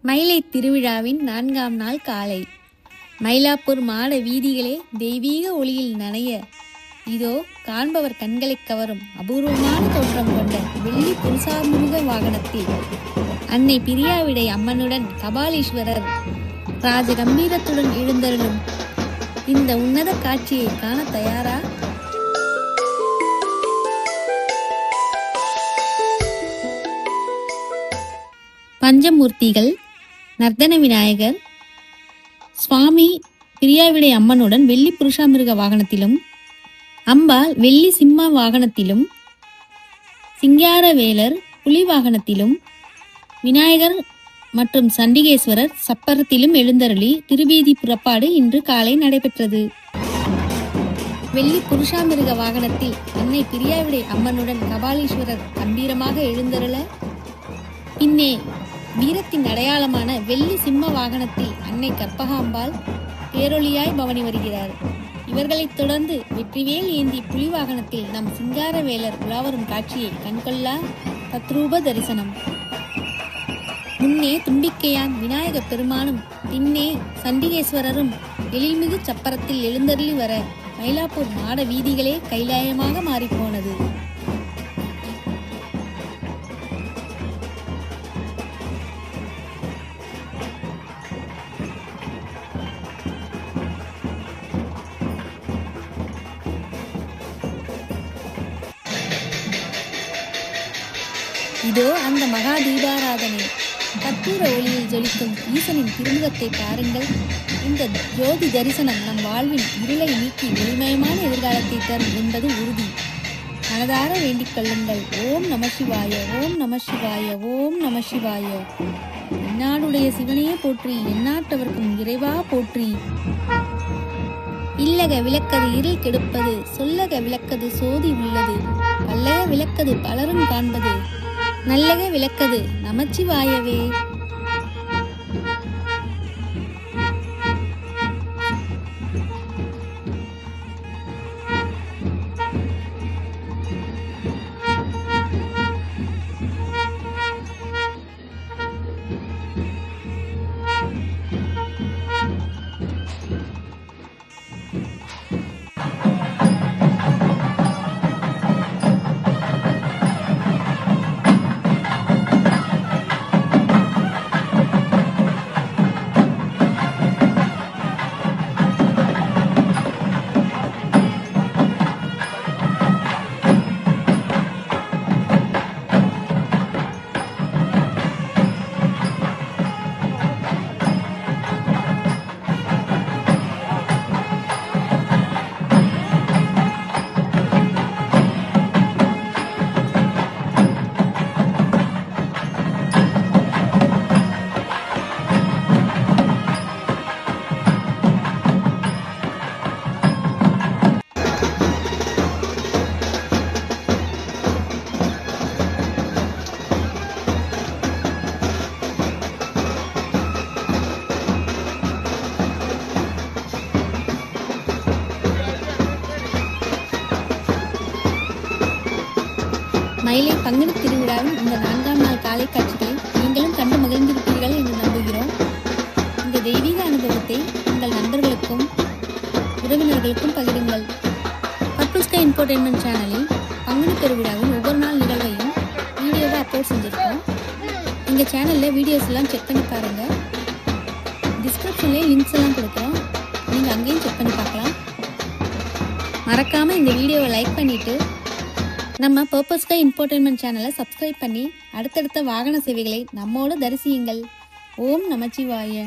மயிலை திருவிழாவின் 4ஆம் நாள் காலை மயிலாப்பூர் மாட வீதிகளே தெய்வீக ஒளியில் நனைய இதோ காண்பவர் கண்களை கவரும் அபூர்வமான தோற்றம் கொண்ட வெள்ளி புருஷாமுருக வாகனத்தில் அன்னை பிரியாவிடை அம்மனுடன் கபாலீஸ்வரர் ராஜ கம்பீரத்துடன் எழுந்தருளும் இந்த உன்னத காட்சியை காண தயாரா? பஞ்சமூர்த்திகள் நர்த்தன விநாயகர் சுவாமி பிரியாவிடை அம்மனுடன் வெள்ளி புருஷாமிருக வாகனத்திலும், அம்பாள் வெள்ளி சிம்ம வாகனத்திலும், சிங்காரவேலர் புலி வாகனத்திலும், விநாயகர் மற்றும் சண்டிகேஸ்வரர் சப்பரத்திலும் எழுந்தருளி திருவீதி புறப்பாடு இன்று காலை நடைபெற்றது. வெள்ளி புருஷாமிருக வாகனத்தில் அன்னை பிரியாவிடை அம்மனுடன் கபாலீஸ்வரர் கம்பீரமாக எழுந்தருள, பின்னே வீரத்தின் அடையாளமான வெள்ளி சிம்ம வாகனத்தில் அன்னை கற்பகாம்பாள் பேரொளியாய் பவனி வருகிறார். இவர்களைத் தொடர்ந்து வெற்றிவேல் ஏந்தி புலி வாகனத்தில் நம் சிங்காரவேலர் உலாவரும் காட்சியை கண்கொள்ளா தத்ரூப தரிசனம். முன்னே தும்பிக்கையான் விநாயக பெருமானும் பின்னே சண்டிகேஸ்வரரும் எழில்மிகு சப்பரத்தில் எழுந்தருளி வர மயிலாப்பூர் மாட வீதிகளே கைலாயமாக மாறிப்போனது. இதோ அந்த மகா தீபாராதனை கற்பூர ஒளியில் ஜொலிக்கும் ஈசனின் திருமுகத்தை பாருங்கள். இந்த ஜோதி தரிசனம் நம் வாழ்வின் இருளை நீக்கி ஒளிமயமான எதிர்காலத்தை தரும் என்பது உறுதி. மனதார வேண்டிக் கொள்ளுங்கள். ஓம் நம சிவாய, ஓம் நம சிவாய, ஓம் நம சிவாய. எந்நாடுடைய சிவனையே போற்றி, எந்நாட்டவர்க்கும் இறைவா போற்றி. இல்லக விளக்கது இருள் கெடுப்பது, சொல்லக விளக்கது சோதி உள்ளது, பல்லக விளக்கது பலரும் காண்பது, நல்லக விளக்கது நமச்சிவாயவே. மயிலை பங்குனி திருவிழாவின் இந்த 4ஆம் நாள் காலை காட்சிகளை நீங்களும் கண்டு மகிழ்ந்திருப்பீர்கள் என்று நம்புகிறோம். இந்த தெய்வீக அனுபவத்தை உங்கள் நண்பர்களுக்கும் உறவினர்களுக்கும் பகிருங்கள். பர்பிள் ஸ்கை என்டர்டெயின்மெண்ட் சேனலில் பங்குனி திருவிழாவின் ஒவ்வொரு நாள் நிகழ்வையும் வீடியோவை அப்லோட் செஞ்சுருக்கோம். எங்கள் சேனலில் வீடியோஸ் எல்லாம் செக் பண்ணி பாருங்கள். டிஸ்கிரிப்ஷன்லேயே லிங்க்ஸ் எல்லாம் கொடுக்குறோம், நீங்கள் அங்கேயும் செக் பண்ணி பார்க்கலாம். மறக்காமல் இந்த வீடியோவை லைக் பண்ணிவிட்டு நம்ம பர்பிள் ஸ்கை என்டர்டெயின்மெண்ட் சேனலை சப்ஸ்கிரைப் பண்ணி அடுத்தடுத்த வாகன சேவைகளை நம்மோடு தரிசியுங்கள். ஓம் நமச்சிவாய.